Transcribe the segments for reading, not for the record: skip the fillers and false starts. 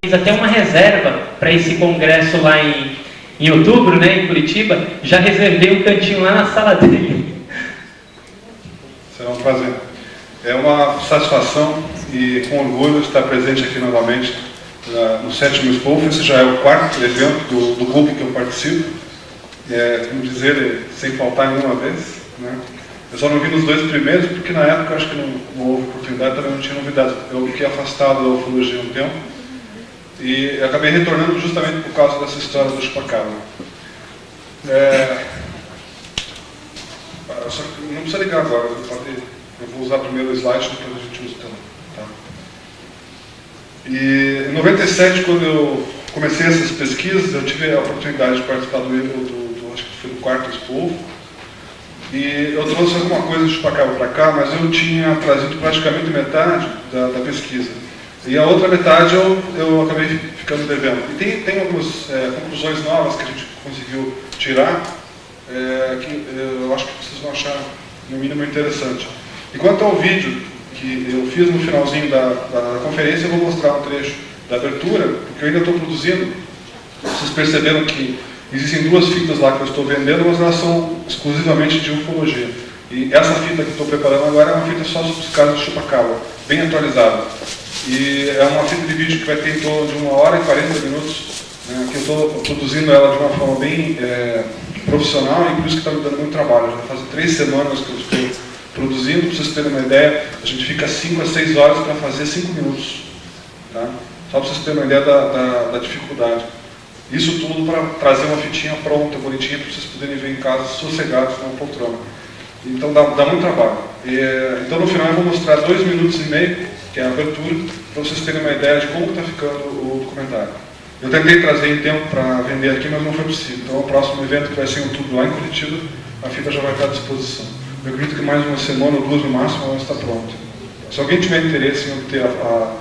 fez até uma reserva para esse congresso lá em outubro, né, em Curitiba. Já reservei um cantinho lá na sala dele. Será um prazer. É uma satisfação e com orgulho estar presente aqui novamente no 7º SPOUF. Esse já é o 4º evento do clube que eu participo. Como dizer, sem faltar nenhuma vez, né? Eu só não vi nos 2 primeiros porque na época eu acho que não houve oportunidade, também não tinha novidade. Eu fiquei afastado da ufologia um tempo e acabei retornando justamente por causa dessa história do chupacabra. Não precisa ligar agora, eu vou usar primeiro o slide, depois a gente usa também. Tá? E em 97, quando eu comecei essas pesquisas, eu tive a oportunidade de participar acho que foi do 4º SPOUF. E eu trouxe alguma coisa de chupacabra para cá, mas eu tinha trazido praticamente metade da pesquisa. E a outra metade eu acabei ficando devendo. E tem algumas conclusões novas que a gente conseguiu tirar, que eu acho que vocês vão achar, no mínimo, interessante. E quanto ao vídeo que eu fiz no finalzinho da conferência, eu vou mostrar um trecho da abertura, porque eu ainda estou produzindo. Vocês perceberam que existem 2 fitas lá que eu estou vendendo, mas elas são exclusivamente de ufologia. E essa fita que estou preparando agora é uma fita só sobre os casos de chupacabra, bem atualizada. E é uma fita de vídeo que vai ter em torno de 1 hora e 40 minutos, né, que eu estou produzindo ela de uma forma bem profissional, e por isso que está me dando muito trabalho. Já faz 3 semanas que eu estou produzindo. Para vocês terem uma ideia, a gente fica 5 a 6 horas para fazer 5 minutos. Tá? Só para vocês terem uma ideia da dificuldade. Isso tudo para trazer uma fitinha pronta, bonitinha, para vocês poderem ver em casa sossegados com uma poltrona. Então dá muito trabalho. Então no final eu vou mostrar 2 minutos e meio, que é a abertura, para vocês terem uma ideia de como está ficando o documentário. Eu tentei trazer em tempo para vender aqui, mas não foi possível. Então o próximo evento, que vai ser em outubro lá em Curitiba, a fita já vai estar à disposição. Eu acredito que mais uma semana ou 2 no máximo ela está pronta. Se alguém tiver interesse em obter a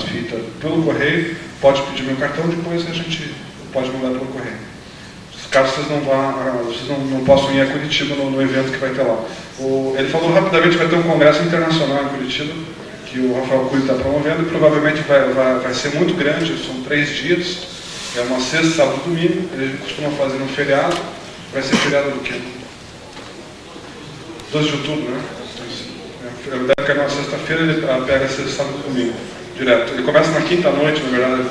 fita pelo correio, pode pedir meu cartão, depois a gente pode mandar pelo correio. Caso vocês não possam ir a Curitiba no evento que vai ter lá. Ele falou rapidamente que vai ter um congresso internacional em Curitiba, que o Rafael Cury está promovendo, e provavelmente vai ser muito grande. São 3 dias, é uma sexta, sábado e domingo. Ele costuma fazer no feriado. Vai ser feriado do quê? 12 de outubro, né? Ele deve cair na sexta-feira, ele pega sexta, sábado e domingo, direto. Ele começa na quinta-noite, na verdade.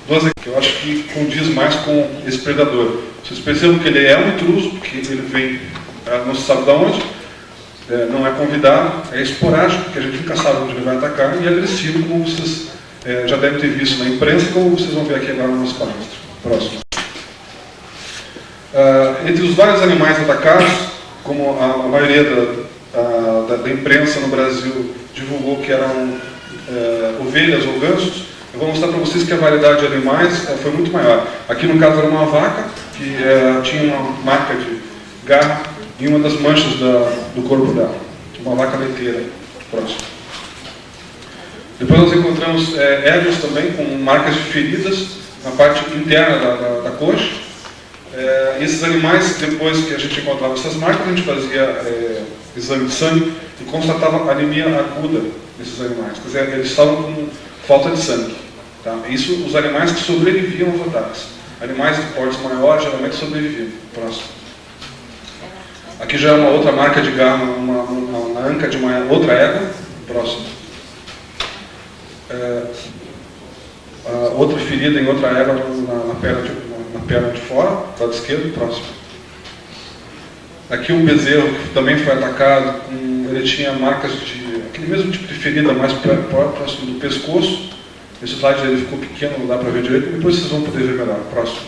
12, que eu acho que condiz mais com esse predador. Vocês percebam que ele é um intruso, porque ele vem, não se sabe de onde, não é convidado, é esporádico, porque a gente nunca sabe onde ele vai atacar, e é agressivo, como vocês já devem ter visto na imprensa, como vocês vão ver aqui agora na nossa palestra. Próximo. Entre os vários animais atacados, como a maioria da imprensa no Brasil divulgou que eram ovelhas ou gansos, eu vou mostrar para vocês que a variedade de animais foi muito maior. Aqui no caso era uma vaca, que tinha uma marca de garra em uma das manchas do corpo dela. Uma vaca leiteira. Próximo. Depois nós encontramos éguas também com marcas de feridas na parte interna da coxa. E esses animais, depois que a gente encontrava essas marcas, a gente fazia exame de sangue e constatava anemia aguda nesses animais. Quer dizer, eles estavam com falta de sangue. Tá? Isso, os animais que sobreviviam aos ataques. Animais de portes maiores geralmente sobreviviam. Próximo. Aqui já é uma outra marca de garra, uma anca de uma outra égua. Próximo. Outra ferida em outra égua na perna de fora, lado esquerdo. Próximo. Aqui um bezerro que também foi atacado, ele tinha marcas de aquele mesmo tipo de ferida, mais próximo do pescoço. Esse slide ele ficou pequeno, não dá para ver direito, depois vocês vão poder ver melhor. Próximo.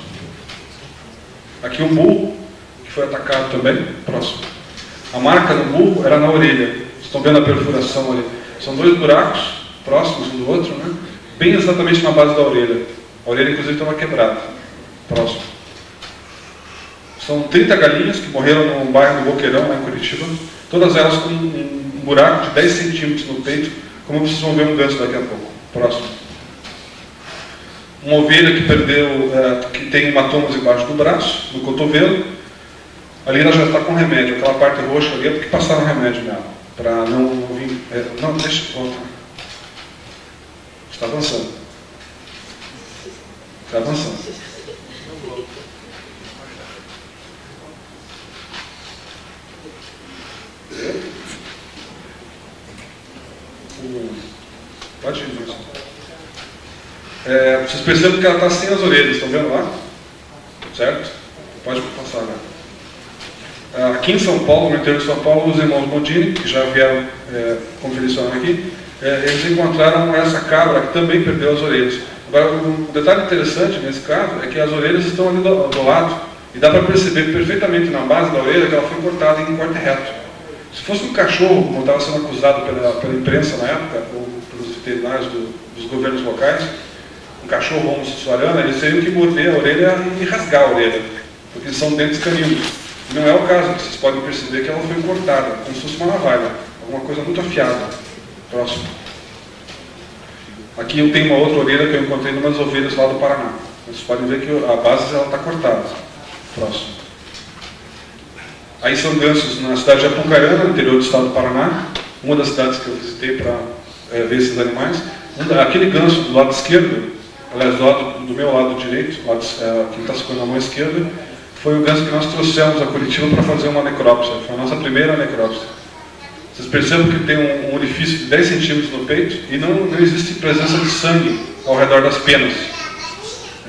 Aqui um burro, que foi atacado também. Próximo. A marca do burro era na orelha. Vocês estão vendo a perfuração ali. São 2 buracos, próximos um do outro, né? Bem exatamente na base da orelha. A orelha, inclusive, estava quebrada. Próximo. São 30 galinhas que morreram no bairro do Boqueirão, lá em Curitiba. Todas elas com um buraco de 10 centímetros no peito, como vocês vão ver um ganso daqui a pouco. Próximo. Uma ovelha que perdeu, que tem hematomas embaixo do braço, no cotovelo. Ali ela já está com remédio. Aquela parte roxa ali é porque passaram remédio nela. Para não vir... não, deixa eu voltar. Está avançando. Está avançando. Pode ir, professor. Vocês percebem que ela está sem as orelhas, estão vendo lá? Certo? Pode passar, né? Aqui em São Paulo, no interior de São Paulo, os irmãos Mondini, que já vieram conferir isso aqui, eles encontraram essa cabra que também perdeu as orelhas. Agora, um detalhe interessante nesse caso é que as orelhas estão ali do lado e dá para perceber perfeitamente na base da orelha que ela foi cortada em corte reto. Se fosse um cachorro, como estava sendo acusado pela imprensa na época, ou pelos veterinários dos governos locais, um cachorro homossexuariano, eles teriam que morder a orelha e rasgar a orelha, porque são dentes caninos. Não é o caso, vocês podem perceber que ela foi cortada, como se fosse uma navalha, alguma coisa muito afiada. Próximo. Aqui eu tenho uma outra orelha que eu encontrei em umas ovelhas lá do Paraná. Vocês podem ver que a base está cortada. Próximo. Aí são gansos na cidade de Apucarana, no interior do estado do Paraná, uma das cidades que eu visitei para ver esses animais. Aquele ganso do lado esquerdo, aliás, do meu lado direito, quem está segurando a mão esquerda, foi o ganso que nós trouxemos a Curitiba para fazer uma necrópsia. Foi a nossa primeira necrópsia. Vocês percebem que tem um orifício de 10 centímetros no peito e não existe presença de sangue ao redor das penas.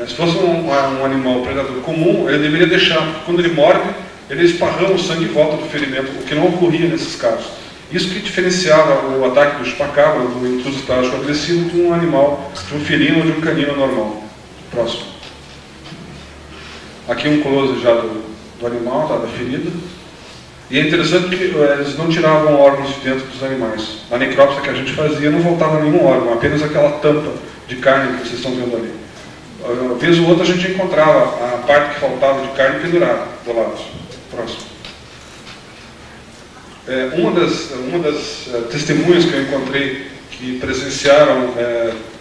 Se fosse um animal predador comum, ele deveria deixar, quando ele morde, ele esparrama o sangue em volta do ferimento, o que não ocorria nesses casos. Isso que diferenciava o ataque do chupacabra, do intruso estágico agressivo, de um animal, de um felino ou de um canino normal. Próximo. Aqui um close já do animal, da ferida. E é interessante que eles não tiravam órgãos de dentro dos animais. Na necrópsia que a gente fazia não voltava nenhum órgão, apenas aquela tampa de carne que vocês estão vendo ali. Uma vez ou outra a gente encontrava a parte que faltava de carne pendurada do lado. Próximo. Uma das testemunhas que eu encontrei que presenciaram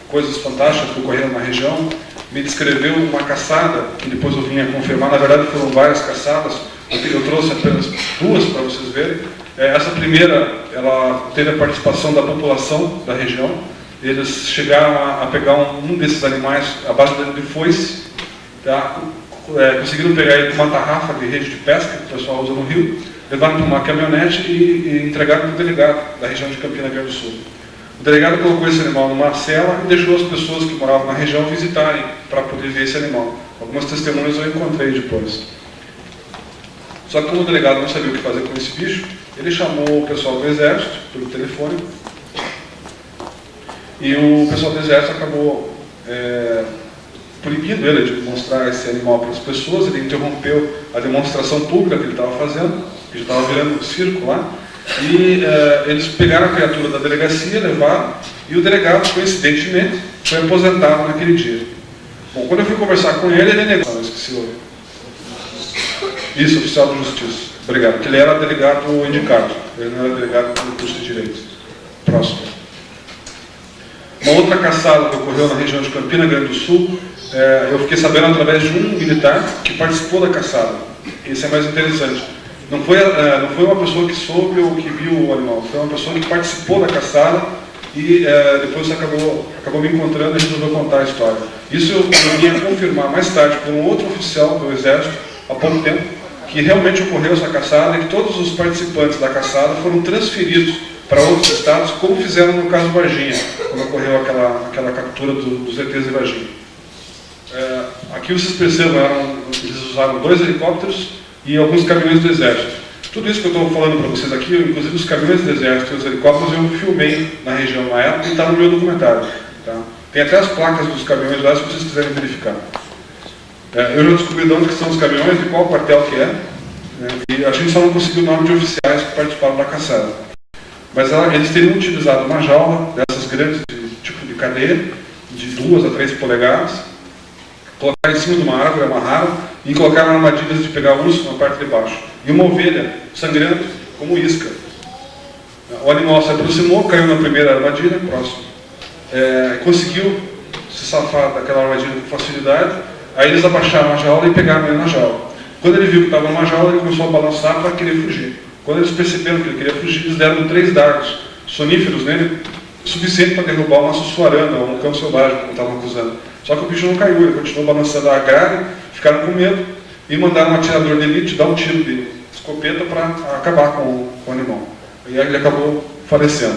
coisas fantásticas que ocorreram na região me descreveu uma caçada, que depois eu vim a confirmar. Na verdade foram várias caçadas, eu trouxe apenas duas para vocês verem. Essa primeira, ela teve a participação da população da região. Eles chegaram a pegar um desses animais, a base de foice, tá? Conseguiram pegar ele com uma tarrafa de rede de pesca, que o pessoal usa no rio, levaram para uma caminhonete e entregaram para o delegado da região de Campina Grande do Sul. O delegado colocou esse animal numa cela e deixou as pessoas que moravam na região visitarem para poder ver esse animal. Algumas testemunhas eu encontrei depois. Só que como o delegado não sabia o que fazer com esse bicho, ele chamou o pessoal do exército pelo telefone e o pessoal do exército acabou proibindo ele de mostrar esse animal para as pessoas. Ele interrompeu a demonstração pública que ele estava fazendo, que já estava virando um circo lá, e eles pegaram a criatura da delegacia, levaram, e o delegado, coincidentemente, foi aposentado naquele dia. Bom, quando eu fui conversar com ele, ele negou. Não, esqueci o... Isso, oficial de justiça. Obrigado. Porque ele era delegado indicado, ele não era delegado do curso de Direito. Próximo. Uma outra caçada que ocorreu na região de Campina Grande do Sul, eu fiquei sabendo através de um militar que participou da caçada. Isso é mais interessante. Não foi uma pessoa que soube ou que viu o animal, foi uma pessoa que participou da caçada e depois acabou me encontrando e resolveu contar a história. Isso eu vim a confirmar mais tarde por um outro oficial do Exército, há pouco tempo, que realmente ocorreu essa caçada e que todos os participantes da caçada foram transferidos para outros estados, como fizeram no caso Varginha, quando ocorreu aquela captura dos ETs de Varginha. Aqui vocês percebem, eles usaram 2 helicópteros e alguns caminhões do Exército. Tudo isso que eu estou falando para vocês aqui, inclusive os caminhões do Exército e os helicópteros, eu filmei na região na época e está no meu documentário. Tá? Tem até as placas dos caminhões lá, se vocês quiserem verificar. Eu já descobri de onde são os caminhões, de qual quartel que é, e a gente só não conseguiu o nome de oficiais que participaram da caçada. Mas eles teriam utilizado uma jaula dessas grandes, tipo de cadeia, de 2 a 3 polegadas, colocaram em cima de uma árvore, amarraram e colocaram armadilhas de pegar urso na parte de baixo. E uma ovelha sangrando como isca. O animal se aproximou, caiu na primeira armadilha, próximo. Conseguiu se safar daquela armadilha com facilidade. Aí eles abaixaram a jaula e pegaram ele na jaula. Quando ele viu que estava numa jaula, ele começou a balançar para querer fugir. Quando eles perceberam que ele queria fugir, eles deram 3 dardos soníferos nele, suficiente para derrubar uma sussuarana ou um cão selvagem, como estavam acusando. Só que o bicho não caiu, ele continuou balançando a grade, ficaram com medo e mandaram um atirador de elite dar um tiro de escopeta para acabar com o animal. E aí ele acabou falecendo.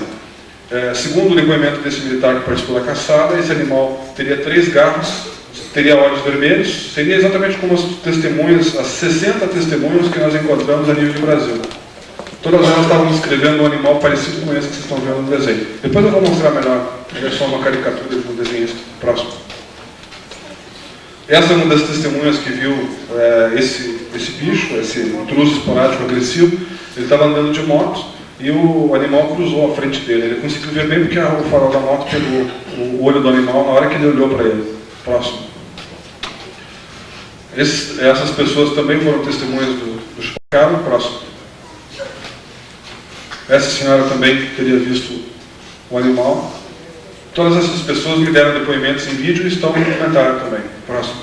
Segundo o depoimento desse militar que participou da caçada, esse animal teria 3 garras, teria olhos vermelhos, seria exatamente como as testemunhas, as 60 testemunhas que nós encontramos a nível de Brasil. Todas elas estavam descrevendo um animal parecido com esse que vocês estão vendo no desenho. Depois eu vou mostrar melhor, é só uma caricatura de um desenhista. Próximo. Essa é uma das testemunhas que viu esse bicho, esse intruso esporádico agressivo. Ele estava andando de moto e o animal cruzou à frente dele. Ele conseguiu ver bem porque o farol da moto pegou o olho do animal na hora que ele olhou para ele. Próximo. Essas pessoas também foram testemunhas do chupacabra. Próximo. Essa senhora também teria visto o animal. Todas essas pessoas me deram depoimentos em vídeo e estão no documentário também. Próximo.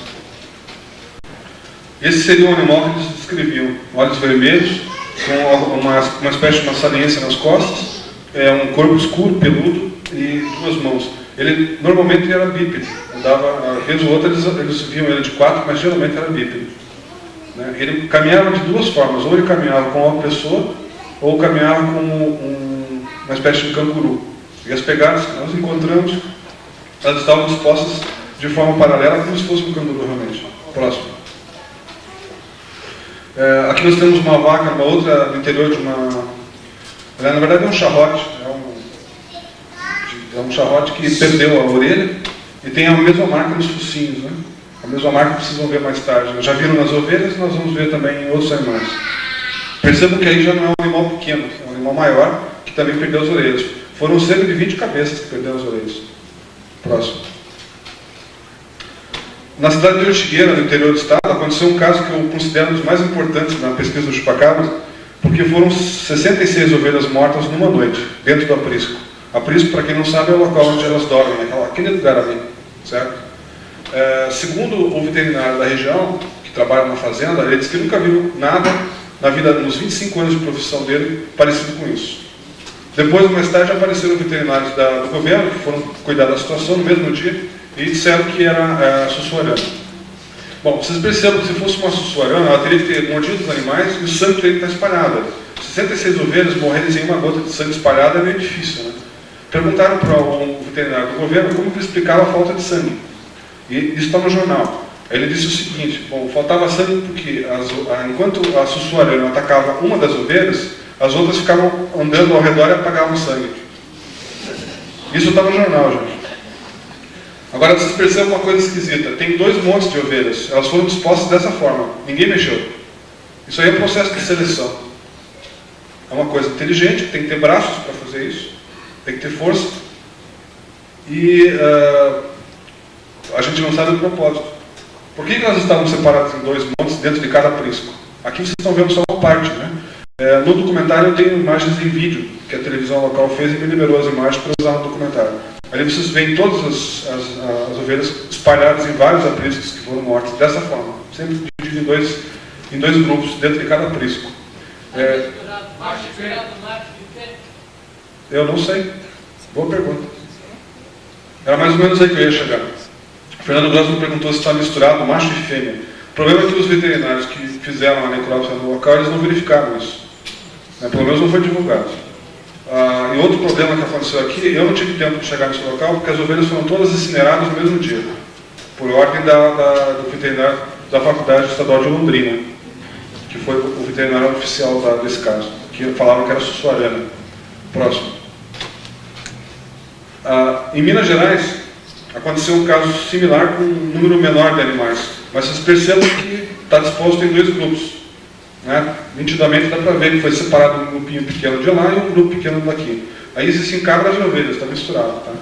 Esse seria um animal que eles descreviam. Olhos vermelhos, com uma espécie de uma saliência nas costas, um corpo escuro, peludo e 2 mãos. Ele normalmente era bípede. Andava, vez ou outra eles viam ele de 4, mas geralmente era bípede. Né? Ele caminhava de 2 formas. Ou ele caminhava com uma pessoa, ou caminhava como uma espécie de canguru. E as pegadas que nós encontramos, elas estavam dispostas de forma paralela, como se fosse um canguru realmente. Próximo. Aqui nós temos uma vaca, uma outra no interior de uma... Na verdade é um charrote. É um charrote que perdeu a orelha e tem a mesma marca nos focinhos. Né? A mesma marca que vocês vão ver mais tarde. Já viram nas ovelhas, nós vamos ver também em outros animais. Percebam que aí já não é um animal pequeno, é um animal maior que também perdeu as orelhas. Foram cerca de 20 cabeças que perderam as orelhas. Próximo. Na cidade de Ortigueira, no interior do estado, aconteceu um caso que eu considero um dos mais importantes na pesquisa do chupacabras, porque foram 66 ovelhas mortas numa noite, dentro do aprisco. Aprisco, para quem não sabe, é o local onde elas dormem, aquele lugar ali, certo? Segundo o veterinário da região, que trabalha na fazenda, ele disse que nunca viu nada na vida, nos 25 anos de profissão dele, parecido com isso. Depois, mais tarde, apareceram veterinários do governo, que foram cuidar da situação no mesmo dia, e disseram que era sussuarana. Bom, vocês percebam que se fosse uma sussuarana, ela teria que ter mordido os animais e o sangue teria que estar espalhado. 66 ovelhas morrerem sem uma gota de sangue espalhada é meio difícil, né? Perguntaram para um veterinário do governo como ele explicava a falta de sangue. E isso está no jornal. Ele disse o seguinte: bom, faltava sangue porque enquanto a sussuarana atacava uma das ovelhas, as outras ficavam andando ao redor e apagavam o sangue. Isso está no jornal, gente. Agora vocês percebem uma coisa esquisita. Tem 2 montes de ovelhas. Elas foram dispostas dessa forma. Ninguém mexeu. Isso aí é um processo de seleção. É uma coisa inteligente, tem que ter braços para fazer isso. Tem que ter força. E a gente não sabe o propósito. Por que nós estávamos separados em 2 montes dentro de cada aprisco? Aqui vocês estão vendo só uma parte, né? No documentário eu tenho imagens em vídeo, que a televisão local fez e me liberou as imagens para usar no documentário. Ali vocês veem todas as ovelhas espalhadas em vários apriscos que foram mortas, dessa forma, sempre dividido em dois grupos, dentro de cada aprisco. Eu não sei. Boa pergunta. Era mais ou menos aí que eu ia chegar. O Fernando Gross me perguntou se está misturado macho e fêmea. O problema é que os veterinários que fizeram a necrópsia no local, eles não verificaram isso. Pelo menos não foi divulgado. E outro problema que aconteceu aqui, eu não tive tempo de chegar nesse local, porque as ovelhas foram todas incineradas no mesmo dia, por ordem do veterinário da Faculdade Estadual de Londrina, que foi o veterinário oficial desse caso, que falava que era sussuarana. Próximo. Em Minas Gerais, aconteceu um caso similar com um número menor de animais, mas vocês percebam que está disposto em 2 grupos. Né? Nitidamente dá para ver que foi separado um grupinho pequeno de lá e um grupo pequeno daqui. Aí existem cabras e ovelhas, está misturado. Tá?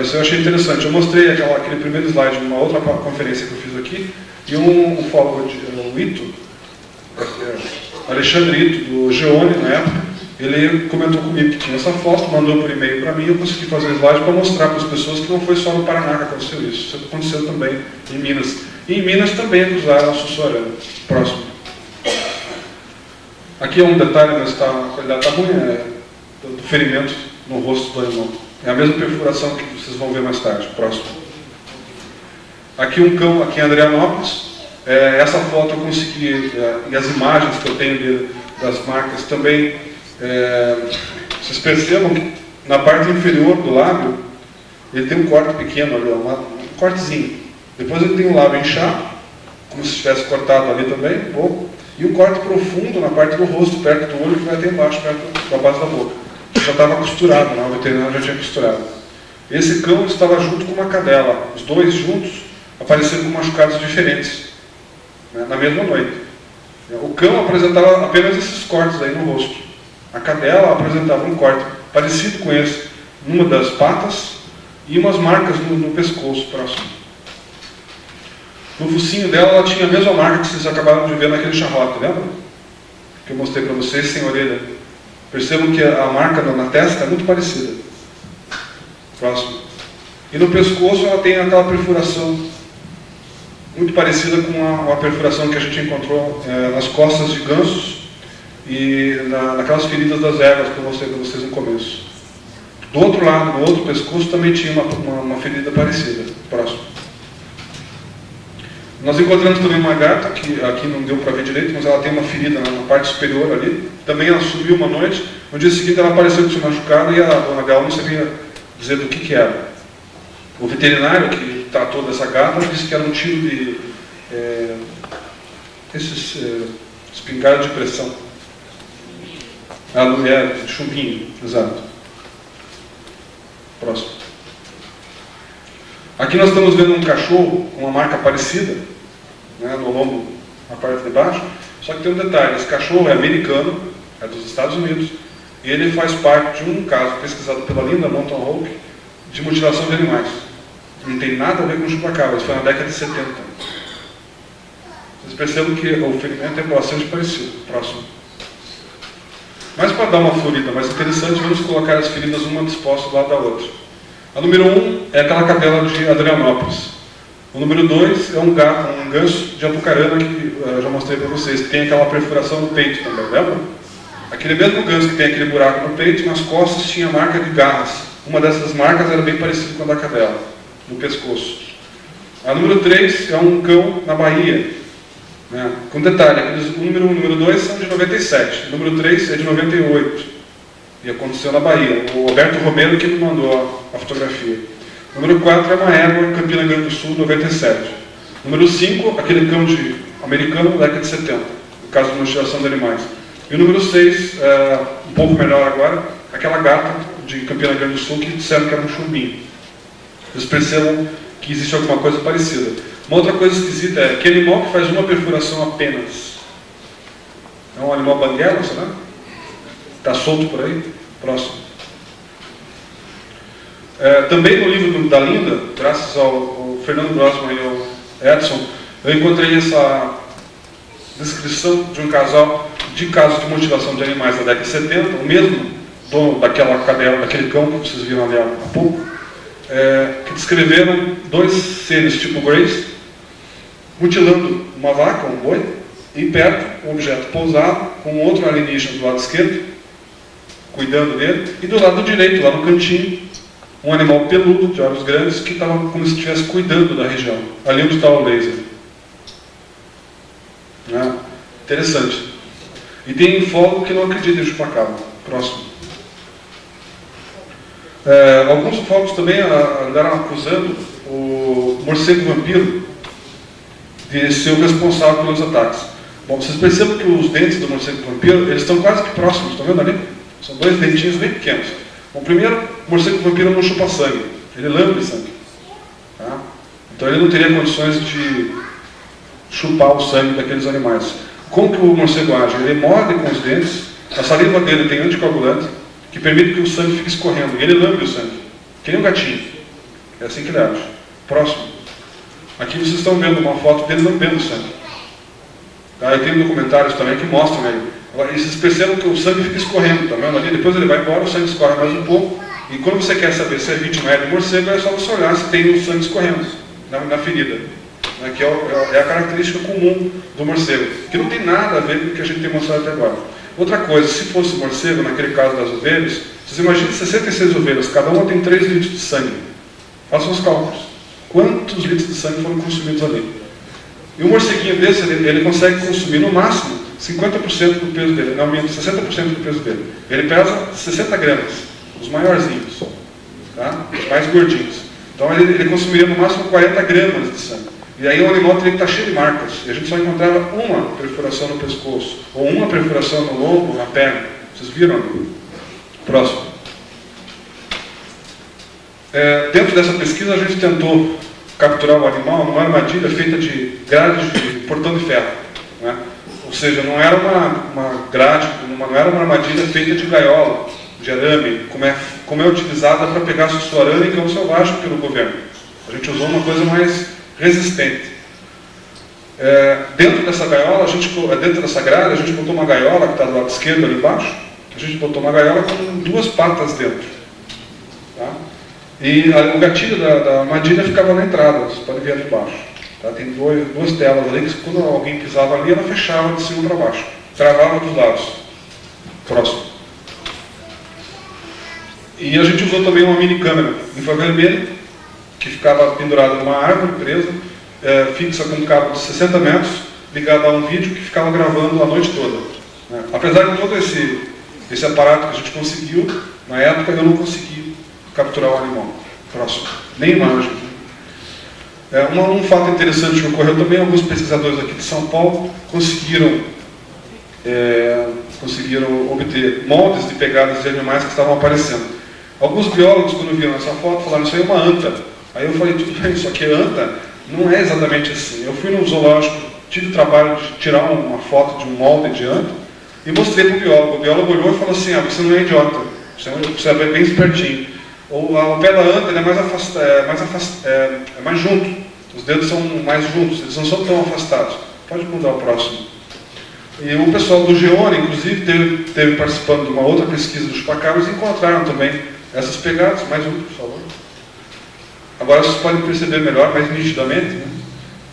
Isso eu achei interessante. Eu mostrei aquele primeiro slide numa outra conferência que eu fiz aqui, e um ufólogo, o Ito, Alexandre Ito, do Geone, na época, ele comentou comigo que tinha essa foto, mandou por e-mail para mim, e eu consegui fazer um slide para mostrar para as pessoas que não foi só no Paraná que aconteceu isso. Isso aconteceu também em Minas. E em Minas também usaram a sussuarana. Próximo. Aqui é um detalhe, mas a qualidade está ruim, do ferimento no rosto do animal. É a mesma perfuração que vocês vão ver mais tarde, próximo. Aqui um cão, aqui em Adrianópolis. Essa foto eu consegui, e as imagens que eu tenho das marcas também, vocês percebam que na parte inferior do lábio, ele tem um corte pequeno ali, um cortezinho. Depois ele tem um lábio inchado, como se tivesse cortado ali também, um pouco, e um corte profundo na parte do rosto, perto do olho, que vai até embaixo, perto da base da boca. Já estava costurado, né? O veterinário já tinha costurado. Esse cão estava junto com uma cadela. Os dois juntos apareceram com machucados diferentes, né? Na mesma noite. O cão apresentava apenas esses cortes aí no rosto. A cadela apresentava um corte parecido com esse, numa das patas e umas marcas no pescoço próximo. No focinho dela, ela tinha a mesma marca que vocês acabaram de ver naquele charrote, lembra? Que eu mostrei para vocês, sem orelha. Percebam que a marca na testa é muito parecida. Próximo. E no pescoço ela tem aquela perfuração muito parecida com a perfuração que a gente encontrou nas costas de gansos e naquelas feridas das ervas que eu mostrei para vocês no começo. Do outro lado, no outro pescoço, também tinha uma ferida parecida. Próximo. Nós encontramos também uma gata, que aqui não deu para ver direito, mas ela tem uma ferida na parte superior ali. Também ela subiu uma noite. No dia seguinte ela apareceu com se machucado e a dona Gal não sabia dizer do que era. O veterinário que tratou dessa gata disse que era um tiro de espingarda de pressão. A mulher de chumbinho, exato. Próximo. Aqui nós estamos vendo um cachorro com uma marca parecida, né, no lombo, na parte de baixo, só que tem um detalhe, esse cachorro é americano, é dos Estados Unidos, e ele faz parte de um caso pesquisado pela Linda Mountain Hawk de mutilação de animais. Não tem nada a ver com chupacabra, isso foi na década de 70. Vocês percebem que o ferimento é bastante parecido. Próximo. Mas para dar uma florida mais interessante, vamos colocar as feridas uma disposta do lado da outra. A número 1 é aquela cadela de Adrianópolis. O número 2 é um ganso de Apucarana, que eu já mostrei para vocês, que tem aquela perfuração no peito também, lembra? Aquele mesmo ganso que tem aquele buraco no peito, nas costas tinha marca de garras. Uma dessas marcas era bem parecida com a da cadela, no pescoço. A número 3 é um cão na Bahia. Né? Com detalhe, o número 1 e o número 2 são de 97, o número 3 é de 98. E aconteceu na Bahia. O Alberto Romero que me mandou a fotografia. O número 4 é uma égua em Campina Grande do Sul, 97. O número 5, aquele cão americano da década de 70, no caso de mutilação de animais. E o número 6, um pouco melhor agora, aquela gata de Campina Grande do Sul que disseram que era um chumbinho. Vocês percebam que existe alguma coisa parecida. Uma outra coisa esquisita é que animal que faz uma perfuração apenas. É um animal banguela, será? Está solto por aí? Próximo. Também no livro da Linda, graças ao Fernando Grossman e ao Edson, eu encontrei essa descrição de um casal de casos de mutilação de animais da década de 70, o mesmo dono daquela cadela, daquele cão que vocês viram ali há pouco, que descreveram dois seres tipo Grace, mutilando uma vaca, um boi, e perto, um objeto pousado, com outro alienígena do lado esquerdo, cuidando dele, e do lado direito, lá no cantinho, um animal peludo, de olhos grandes, que estava como se estivesse cuidando da região, ali onde está o laser. Interessante. E tem ufólogo que não acredita em chupacabra. Próximo. Alguns ufólogos também andaram acusando o morcego vampiro de ser o responsável pelos ataques. Bom, vocês percebem que os dentes do morcego vampiro, eles estão quase que próximos, estão vendo ali? São dois dentinhos bem pequenos. Bom, primeiro, o morcego vampiro não chupa sangue, ele lambe sangue. Tá? Então ele não teria condições de chupar o sangue daqueles animais. Como que o morcego age? Ele morde com os dentes, a saliva dele tem anticoagulante, que permite que o sangue fique escorrendo, e ele lambe o sangue, que nem um gatinho. É assim que ele age. Próximo. Aqui vocês estão vendo uma foto dele lambendo o sangue. Tá? E tem documentários também que mostram ele. E vocês percebem que o sangue fica escorrendo, tá vendo ali? Depois ele vai embora, o sangue escorre mais um pouco. E quando você quer saber se a vítima é de morcego, é só você olhar se tem o sangue escorrendo na ferida. Né? Que é a característica comum do morcego. Que não tem nada a ver com o que a gente tem mostrado até agora. Outra coisa, se fosse morcego, naquele caso das ovelhas, vocês imaginem 66 ovelhas, cada uma tem 3 litros de sangue. Façam os cálculos. Quantos litros de sangue foram consumidos ali? E um morceguinho desse, ele consegue consumir no máximo 50% do peso dele, ele aumenta 60% do peso dele. Ele pesa 60 gramas, os maiorzinhos, tá? Os mais gordinhos. Então ele consumiria no máximo 40 gramas de sangue. E aí o animal teria que estar cheio de marcas. E a gente só encontrava uma perfuração no pescoço, ou uma perfuração no lombo, na perna. Vocês viram? Próximo. Dentro dessa pesquisa a gente tentou capturar o animal numa armadilha feita de grades de portão de ferro, né? Ou seja, não era uma grade, não era uma armadilha feita de gaiola, de arame, como é utilizada para pegar o arame que é um selvagem pelo governo. A gente usou uma coisa mais resistente. Dentro dessa gaiola, dentro dessa grade, a gente botou uma gaiola que está do lado esquerdo ali embaixo. A gente botou uma gaiola com 2 patas dentro. Tá? E o gatilho da armadilha ficava na entrada, vocês podem ver ali embaixo. Tá? Tem 2 telas ali que quando alguém pisava ali, ela fechava de cima para baixo. Travava dos lados. Próximo. E a gente usou também uma mini câmera infravermelha, que ficava pendurada numa árvore presa, fixa com um cabo de 60 metros, ligada a um vídeo que ficava gravando a noite toda. Né? Apesar de todo esse aparato que a gente conseguiu, na época eu não consegui capturar o animal. Próximo. Nem imagem. Um fato interessante que ocorreu também, alguns pesquisadores aqui de São Paulo conseguiram obter moldes de pegadas de animais que estavam aparecendo. Alguns biólogos, quando viram essa foto, falaram: isso aí é uma anta. Aí eu falei: tudo bem, só que anta não é exatamente assim. Eu fui num zoológico, tive o trabalho de tirar uma foto de um molde de anta e mostrei para o biólogo. O biólogo olhou e falou assim: você não é idiota, você é bem espertinho. O pé da anta ele é mais junto, os dedos são mais juntos, eles não são tão afastados. Pode mudar o próximo. E o pessoal do Geone, inclusive, teve participando de uma outra pesquisa dos chupacabras e encontraram também essas pegadas. Mais um, por favor. Agora vocês podem perceber melhor, mais nitidamente, né?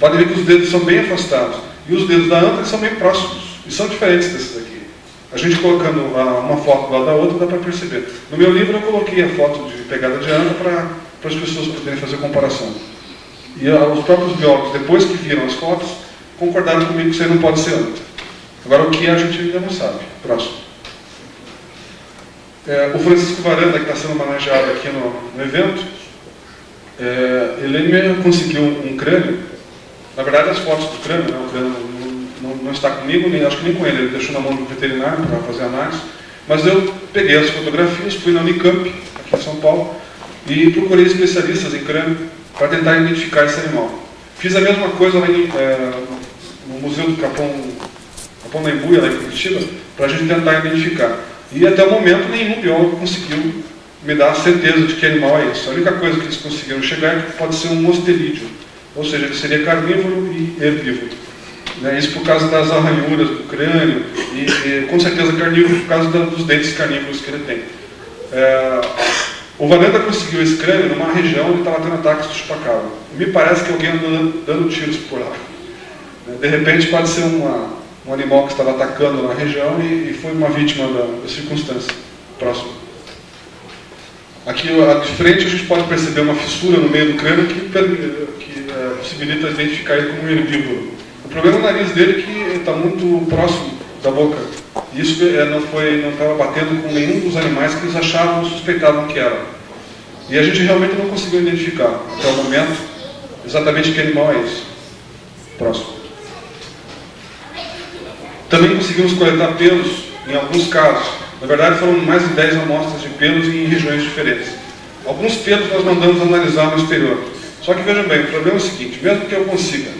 Podem ver que os dedos são bem afastados. E os dedos da anta são bem próximos. E são diferentes desses aqui. A gente colocando uma foto do lado da outra, dá para perceber. No meu livro eu coloquei a foto de pegada de anta para as pessoas poderem fazer comparação. E os próprios biólogos, depois que viram as fotos, concordaram comigo que isso aí não pode ser anta. Agora o que a gente ainda não sabe. Próximo. O Francisco Varanda, que está sendo homenageado aqui no evento, ele me conseguiu um crânio. Na verdade, as fotos do crânio, né, o crânio não está comigo, acho que nem com ele deixou na mão do veterinário para fazer análise. Mas eu peguei as fotografias, fui na Unicamp, aqui em São Paulo, e procurei especialistas em crânio para tentar identificar esse animal. Fiz a mesma coisa lá no Museu do Capão da Embuia, lá em Curitiba, para a gente tentar identificar. E até o momento nenhum biólogo conseguiu me dar a certeza de que animal é esse. A única coisa que eles conseguiram chegar é que pode ser um mustelídeo, ou seja, ele seria carnívoro e herbívoro. Isso por causa das arranhuras do crânio e com certeza carnívoro por causa dos dentes carnívoros que ele tem. O Varanda conseguiu esse crânio numa região onde estava tendo ataques do chupacabra. Me parece que alguém andou dando tiros por lá. De repente pode ser um animal que estava atacando na região e foi uma vítima da circunstância. Próximo. Aqui de frente a gente pode perceber uma fissura no meio do crânio que possibilita identificar ele como um herbívoro. O problema no nariz dele é que ele está muito próximo da boca. Isso não estava batendo com nenhum dos animais que eles achavam, suspeitavam que era. E a gente realmente não conseguiu identificar, até o momento, exatamente que animal é esse. Próximo. Também conseguimos coletar pelos em alguns casos. Na verdade, foram mais de 10 amostras de pelos em regiões diferentes. Alguns pelos nós mandamos analisar no exterior. Só que vejam bem, o problema é o seguinte: mesmo que eu consiga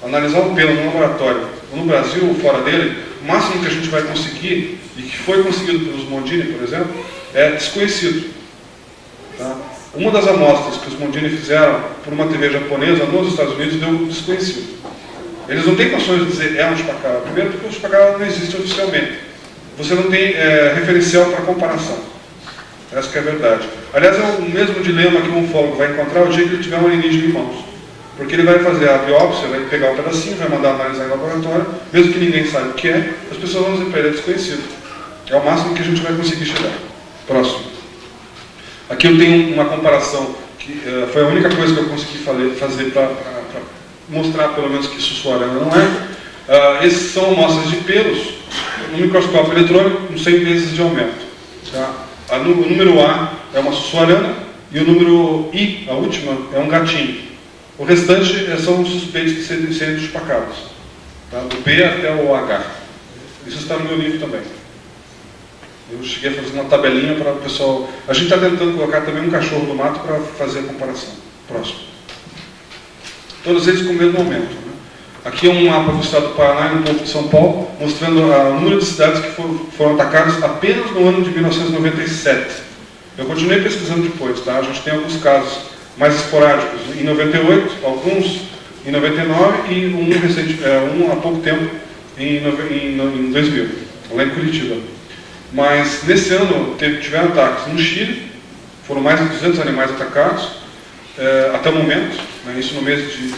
analisar um pelo no laboratório, ou no Brasil ou fora dele, o máximo que a gente vai conseguir, e que foi conseguido pelos Mondini, por exemplo, é desconhecido. Tá? Uma das amostras que os Mondini fizeram por uma TV japonesa nos Estados Unidos deu desconhecido. Eles não têm condições de dizer é um chupacabra. Primeiro porque o chupacabra não existe oficialmente. Você não tem referencial para comparação. Essa que é a verdade. Aliás, é o mesmo dilema que um ufólogo vai encontrar o dia que ele tiver um alienígena em mãos. Porque ele vai fazer a biópsia, vai pegar um pedacinho, vai mandar analisar em laboratório, mesmo que ninguém saiba o que é, as pessoas vão dizer para ele é desconhecido. É o máximo que a gente vai conseguir chegar. Próximo. Aqui eu tenho uma comparação, que foi a única coisa que eu consegui fazer para mostrar pelo menos que sussuarana não é. Esses são amostras de pelos no microscópio eletrônico com 100 vezes de aumento. Tá? O número A é uma sussuarana e o número I, a última, é um gatinho. O restante são suspeitos de serem dos chupacados. Tá? Do B até o H. Isso está no meu livro também. Eu cheguei a fazer uma tabelinha para o pessoal... A gente está tentando colocar também um cachorro do mato para fazer a comparação. Próximo. Todos eles com o mesmo aumento. Né? Aqui é um mapa do estado do Paraná e um pouco de São Paulo, mostrando o número de cidades que foram atacadas apenas no ano de 1997. Eu continuei pesquisando depois, tá? A gente tem alguns casos mais esporádicos em 98, alguns em 99 e um há pouco tempo em 2000, lá em Curitiba. Mas nesse ano tiveram ataques no Chile, foram mais de 200 animais atacados, até o momento, né, isso no mês de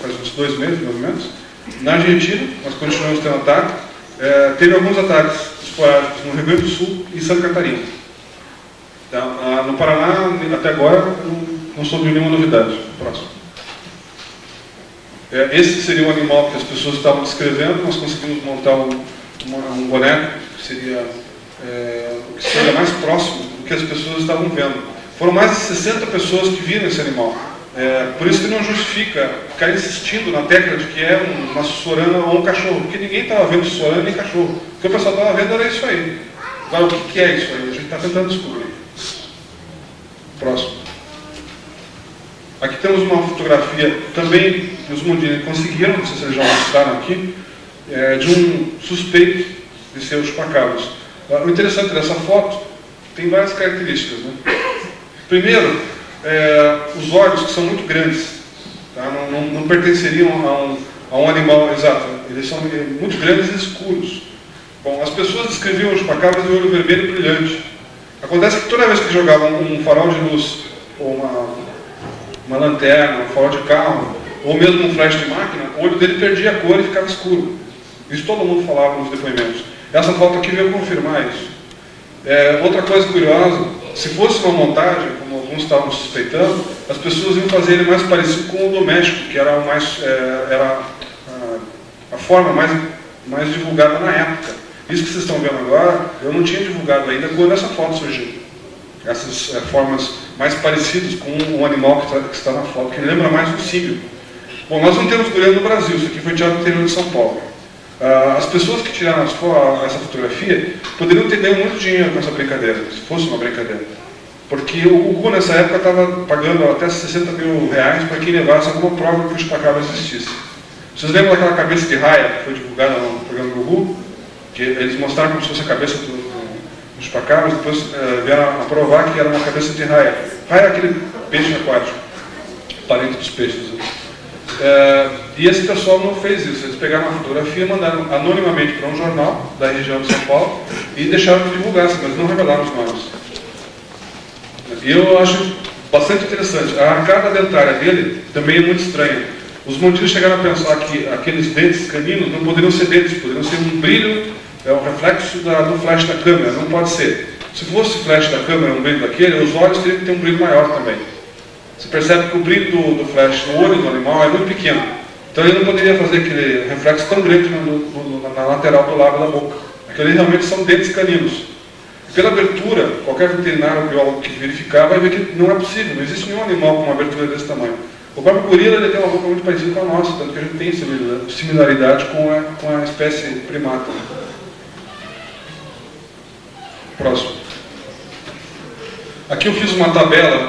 faz uns 2 meses, mais ou menos. Na Argentina, nós continuamos tendo ataque, teve alguns ataques esporádicos no Rio Grande do Sul e Santa Catarina. Tá? No Paraná, até agora, não soube nenhuma novidade. Próximo. Esse seria o animal que as pessoas estavam descrevendo. Nós conseguimos montar um boneco que seria o que seria mais próximo do que as pessoas estavam vendo. Foram mais de 60 pessoas que viram esse animal. Por isso que não justifica ficar insistindo na tecla de que é uma sussuarana ou um cachorro, porque ninguém estava vendo sussuarana nem cachorro. O que o pessoal estava vendo era isso aí. Agora, o que é isso aí? A gente está tentando descobrir. Próximo. Aqui temos uma fotografia também que os Mondini conseguiram, não sei se eles já mostraram aqui, de um suspeito de ser os chupacabras. O interessante dessa foto tem várias características. Né? Primeiro, os olhos, que são muito grandes, tá? não pertenceriam a um animal exato, eles são muito grandes e escuros. Bom, as pessoas descreviam os chupacabras de olho vermelho brilhante. Acontece que toda vez que jogavam um farol de luz, ou uma lanterna, um farol de carro, ou mesmo um flash de máquina, o olho dele perdia a cor e ficava escuro. Isso todo mundo falava nos depoimentos. Essa foto aqui veio confirmar isso. Outra coisa curiosa, se fosse uma montagem, como alguns estavam suspeitando, as pessoas iam fazer ele mais parecido com o doméstico, que era a forma mais divulgada na época. Isso que vocês estão vendo agora, eu não tinha divulgado ainda quando essa foto surgiu. Essas formas mais parecidas com o animal que está na foto, que lembra mais um símio. Bom, nós não temos gorila no Brasil, isso aqui foi tirado no interior de São Paulo. As pessoas que tiraram essa fotografia poderiam ter ganho muito dinheiro com essa brincadeira, se fosse uma brincadeira. Porque o Gugu nessa época estava pagando até 60 mil reais para quem levasse alguma prova que o chupacabra existisse. Vocês lembram daquela cabeça de raia que foi divulgada no programa do Gugu? Que eles mostraram como se fosse a cabeça do chupacabra, depois vieram a provar que era uma cabeça de raia. Raia é aquele peixe aquático, parente dos peixes. E esse pessoal não fez isso, eles pegaram uma fotografia, mandaram anonimamente para um jornal da região de São Paulo e deixaram que divulgasse, mas não revelaram os nomes. E eu acho bastante interessante. A arcada dentária dele também é muito estranha. Os Mondini chegaram a pensar que aqueles dentes caninos não poderiam ser dentes, poderiam ser um brilho, um reflexo do flash da câmera, não pode ser. Se fosse o flash da câmera, um brilho daquele, os olhos teriam que ter um brilho maior também. Você percebe que o brilho do flash no olho do animal é muito pequeno. Então ele não poderia fazer aquele reflexo tão grande na lateral do lábio da boca. Aqueles realmente são dentes caninos. E pela abertura, qualquer veterinário ou biólogo que verificar vai ver que não é possível, não existe nenhum animal com uma abertura desse tamanho. O próprio gorila ele tem uma boca muito parecida com a nossa, tanto que a gente tem similaridade com a espécie primata. Próximo. Aqui eu fiz uma tabela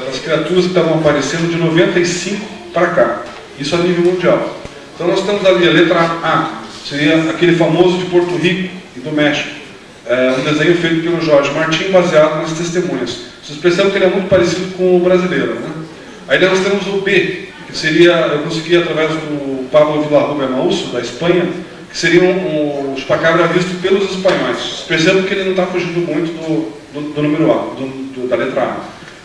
das criaturas que estavam aparecendo de 95 para cá. Isso a nível mundial. Então nós temos ali a letra A, seria aquele famoso de Porto Rico e do México. Um desenho feito pelo Jorge Martin, baseado nas testemunhas. Vocês percebem que ele é muito parecido com o brasileiro, né? Aí nós temos o B, que seria, eu consegui através do Pablo Villarruba Mausso, da Espanha, que seria o chupacabra visto pelos espanhóis. Vocês percebem que ele não está fugindo muito do número A, da letra A.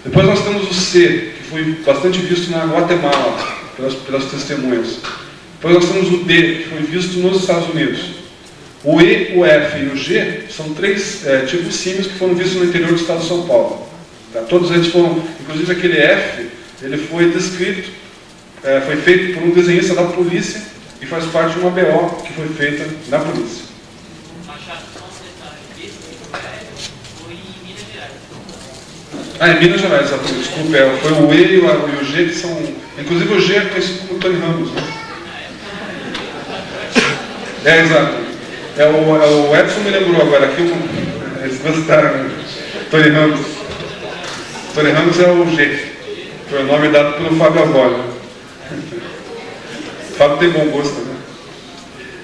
Depois nós temos o C, que foi bastante visto na Guatemala, pelas testemunhas. Depois nós temos o D, que foi visto nos Estados Unidos. O E, o F e o G são três tipos de símios que foram vistos no interior do estado de São Paulo. Tá? Todos eles foram, inclusive aquele F, ele foi descrito, foi feito por um desenhista da polícia e faz parte de uma BO que foi feita na polícia. Em Minas Gerais, desculpe, foi o E e o G que são... Inclusive o G é conhecido como Tony Ramos, né? Exato. O Edson me lembrou agora aqui, eles gostaram, né? Tony Ramos. Tony Ramos é o G. Foi o nome dado pelo Fábio Avó. O Fábio tem bom gosto, né?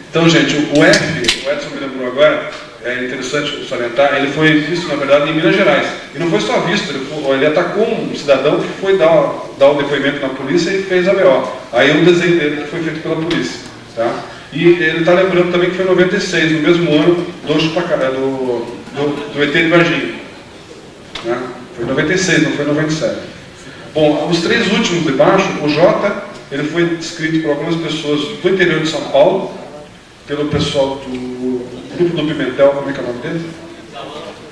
Então, gente, o F, o Edson me lembrou agora, é interessante salientar, ele foi visto, na verdade, em Minas Gerais. E não foi só visto, ele atacou um cidadão que foi dar o depoimento na polícia e fez a BO. Aí o desenho dele que foi feito pela polícia. Tá? E ele está lembrando também que foi em 96, no mesmo ano do ET de Varginha. Né? Foi em 96, não foi em 97. Bom, os três últimos de baixo, o J, ele foi descrito por algumas pessoas do interior de São Paulo, pelo pessoal do grupo do Pimentel, como é que é o nome dele?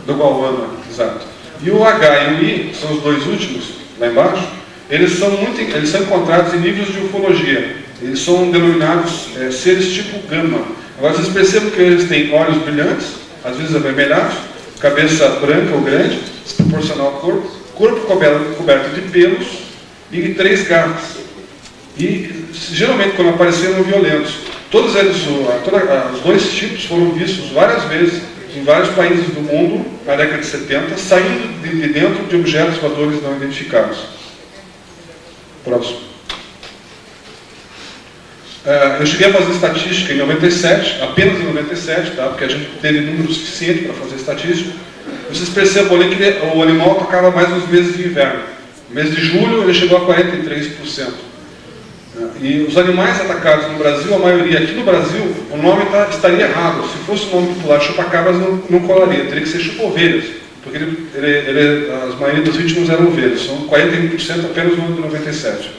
Do Guauana, exato. E o H e o I, que são os dois últimos, lá embaixo, eles são encontrados em níveis de ufologia. Eles são denominados seres tipo gama. Agora vocês percebam que eles têm olhos brilhantes, às vezes avermelhados, cabeça branca ou grande, desproporcional ao corpo coberto de pelos e 3 garras. E geralmente quando apareceram violentos. Todos eles, os dois tipos foram vistos várias vezes em vários países do mundo na década de 70, saindo de dentro de objetos voadores não identificados. Próximo. Eu cheguei a fazer estatística em 97, apenas em 97, tá? Porque a gente teve número suficiente para fazer estatística. Vocês percebam ali que o animal atacava mais nos meses de inverno. No mês de julho ele chegou a 43%. E os animais atacados no Brasil, a maioria aqui no Brasil, o nome estaria errado. Se fosse o nome popular chupacabras, não colaria, teria que ser chupa-ovelhas, porque as maioria das vítimas eram ovelhas, são 41% apenas no ano de 97.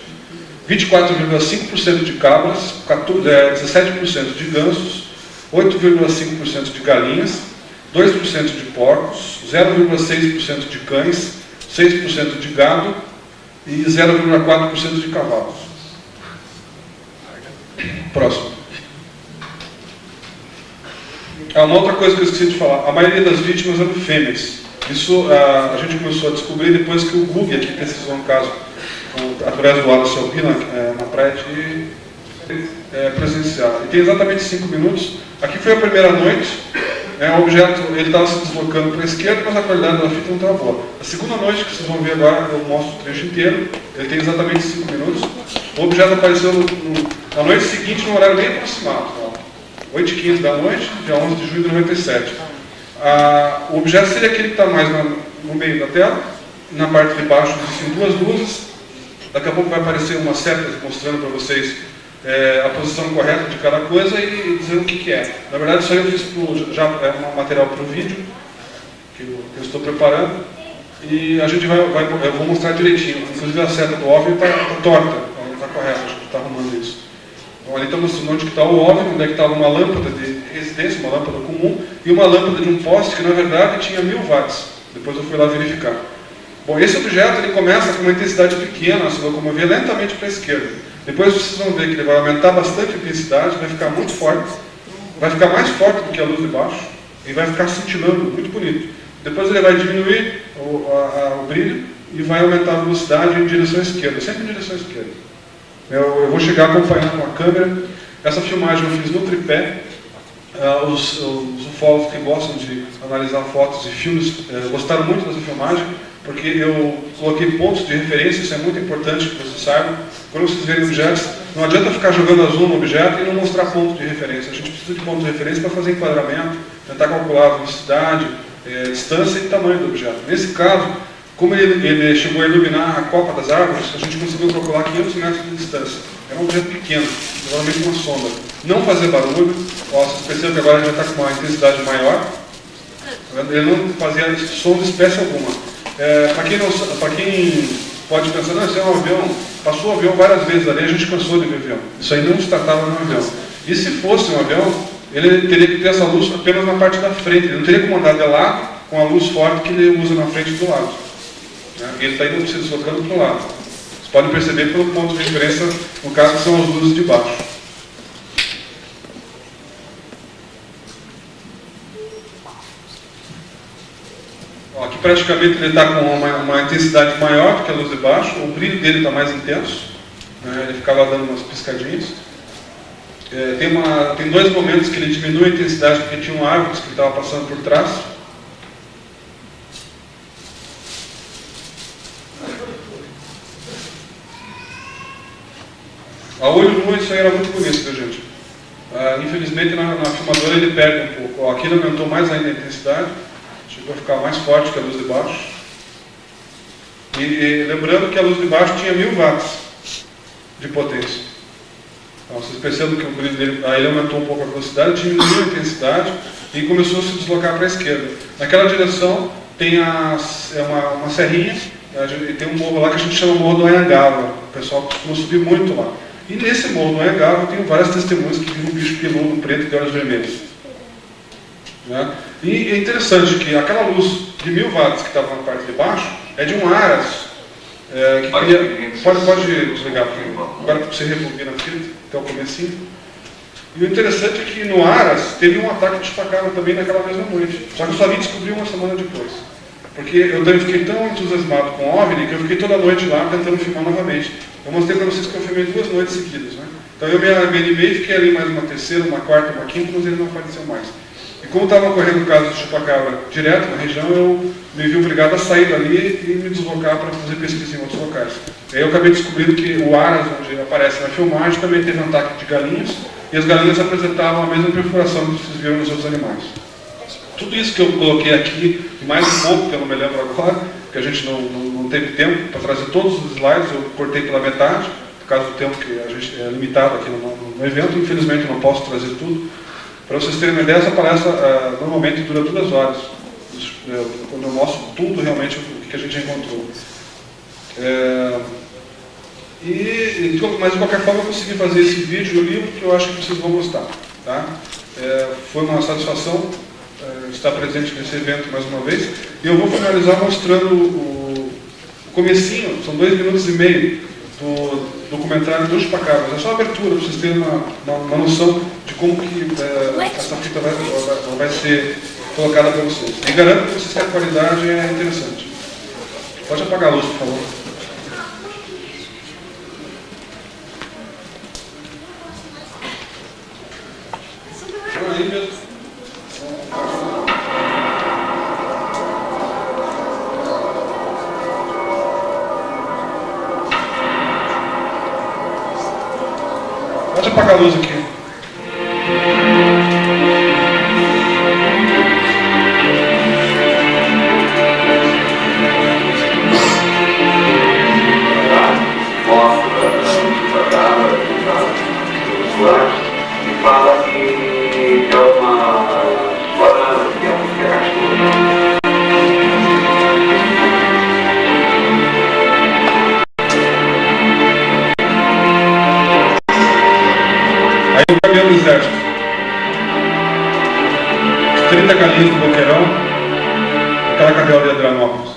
24,5% de cabras, 17% de gansos, 8,5% de galinhas, 2% de porcos, 0,6% de cães, 6% de gado e 0,4% de cavalos. Próximo. Uma outra coisa que eu esqueci de falar, a maioria das vítimas eram fêmeas. Isso a gente começou a descobrir depois que o Google aqui pesquisou um caso através do Wallace Alpina na praia de presencial. E tem exatamente 5 minutos. Aqui foi a primeira noite. O objeto estava se deslocando para a esquerda, mas a qualidade da fita não estava boa. A segunda noite, que vocês vão ver agora, eu mostro o trecho inteiro. Ele tem exatamente 5 minutos. O objeto apareceu na noite seguinte, no horário bem aproximado. 8h15 da noite, dia 11 de julho de 97. O objeto seria aquele que está mais no meio da tela. Na parte de baixo existem 2 luzes. Daqui a pouco vai aparecer uma seta mostrando para vocês a posição correta de cada coisa e dizendo o que é. Na verdade, isso aí eu fiz um material para o vídeo que eu estou preparando. E a gente eu vou mostrar direitinho. Inclusive a seta do OVNI está torta, não está correta, a gente está arrumando isso. Então ali está mostrando onde está o OVNI, onde é que estava uma lâmpada de residência, uma lâmpada comum, e uma lâmpada de um poste que na verdade tinha 1000 watts. Depois eu fui lá verificar. Bom, esse objeto ele começa com uma intensidade pequena, se locomover lentamente para a esquerda. Depois vocês vão ver que ele vai aumentar bastante a intensidade, vai ficar muito forte, vai ficar mais forte do que a luz de baixo, e vai ficar cintilando, muito bonito. Depois ele vai diminuir o brilho e vai aumentar a velocidade em direção esquerda, sempre em direção esquerda. Eu vou chegar acompanhando com a câmera. Essa filmagem eu fiz no tripé. Os ufólogos que gostam de analisar fotos e filmes gostaram muito dessa filmagem, porque eu coloquei pontos de referência, isso é muito importante que vocês saibam. Quando vocês verem objetos, não adianta ficar jogando a zoom no objeto e não mostrar pontos de referência. A gente precisa de pontos de referência para fazer enquadramento, tentar calcular a velocidade, distância e tamanho do objeto. Nesse caso, como ele chegou a iluminar a copa das árvores, a gente conseguiu calcular 500 metros de distância. Era um objeto pequeno, provavelmente uma sonda. Não fazer barulho. Vocês percebem que agora ele já está com uma intensidade maior. Ele não fazia som de espécie alguma. Para quem pode pensar, não, esse é um avião, passou o avião várias vezes ali, a gente cansou de ver avião. Isso aí não se tratava de um avião. E se fosse um avião, ele teria que ter essa luz apenas na parte da frente. Ele não teria como andar de lado com a luz forte que ele usa na frente e do lado. Né? Ele está indo se deslocando para o lado. Vocês podem perceber pelo ponto de referência, no caso, que são as luzes de baixo. Ó, aqui praticamente ele está com uma intensidade maior do que a luz de baixo, o brilho dele está mais intenso, né? Ele ficava dando umas piscadinhas. Tem dois momentos que ele diminui a intensidade porque tinham árvores que ele estava passando por trás. A olho nu isso aí era muito bonito, viu, gente? Infelizmente na filmadora ele perde um pouco. Ó, aqui ele aumentou mais ainda a intensidade, chegou a ficar mais forte que a luz de baixo. E lembrando que a luz de baixo tinha 1000 watts de potência. Então, vocês percebem que o brilho dele, aí ele aumentou um pouco a velocidade, diminuiu a intensidade e começou a se deslocar para a esquerda. Naquela direção tem uma serrinha, e tem um morro lá que a gente chama Morro do Anhangaba. O pessoal costuma subir muito lá. E nesse Morro do Anhangaba tem várias testemunhas que viram um bicho peludo, preto de olhos vermelhos. Né? E é interessante que aquela luz de 1000 watts que estava na parte de baixo é de um Aras. Pode desligar agora para você rebobina a fita até o comecinho. E o interessante é que no Aras teve um ataque de chupacabra também naquela mesma noite. Só que eu só vim descobrir uma semana depois. Porque eu fiquei tão entusiasmado com o OVNI que eu fiquei toda noite lá tentando filmar novamente. Eu mostrei para vocês que eu filmei 2 noites seguidas. Né? Então eu me animei, fiquei ali mais uma terceira, uma quarta, uma quinta, mas ele não apareceu mais. E como estava ocorrendo o caso de chupacabra direto na região, eu me vi obrigado a sair dali e me deslocar para fazer pesquisa em outros locais. E aí eu acabei descobrindo que o Aras, onde aparece na filmagem, também teve um ataque de galinhas, e as galinhas apresentavam a mesma perfuração que vocês viram nos outros animais. Tudo isso que eu coloquei aqui, e mais um pouco, que eu não me lembro agora, porque a gente não teve tempo para trazer todos os slides, eu cortei pela metade, por causa do tempo que a gente é limitado aqui no evento, infelizmente eu não posso trazer tudo. Para vocês terem uma ideia, essa palestra normalmente dura 2 horas, quando eu mostro tudo realmente o que a gente encontrou. Mas de qualquer forma eu consegui fazer esse vídeo e o livro que eu acho que vocês vão gostar. Tá? Foi uma satisfação estar presente nesse evento mais uma vez. E eu vou finalizar mostrando o comecinho, são 2 minutos e meio do documentário do Chupacabras. É só a abertura, para vocês terem uma noção de como que essa fita vai ser colocada para vocês. E garanto que vocês que a qualidade é interessante. Pode apagar a luz, por favor. Aí mesmo. Pode apagar a luz aqui. E fala que é uma banana, que é um cachorro. Aí o caminhão do exército. 30 galinhas do Boqueirão, aquela cadela de Adrianópolis.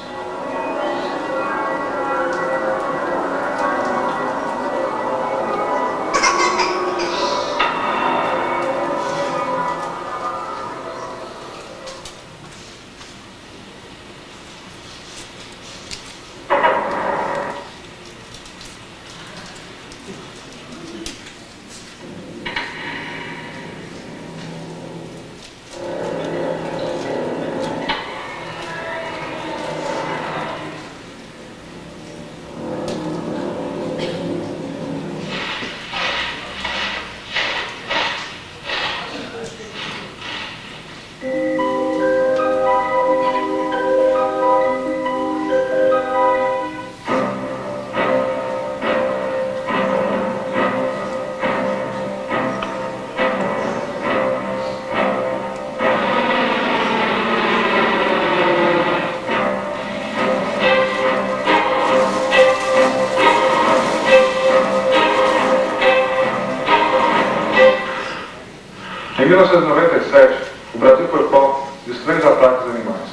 1997, o Brasil foi palco de estranhos ataques a animais.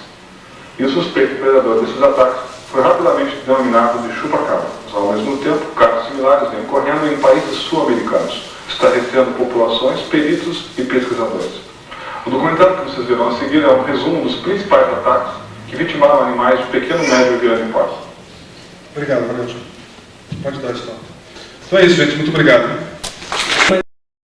E o suspeito predador desses ataques foi rapidamente denominado de chupa-cabra. Ao mesmo tempo, casos similares vêm ocorrendo em países sul-americanos, estarrecendo populações, peritos e pesquisadores. O documentário que vocês verão a seguir é um resumo dos principais ataques que vitimaram animais de pequeno, médio e grande porte. Obrigado, valeu. Pode dar, então. Então é isso, gente. Muito obrigado.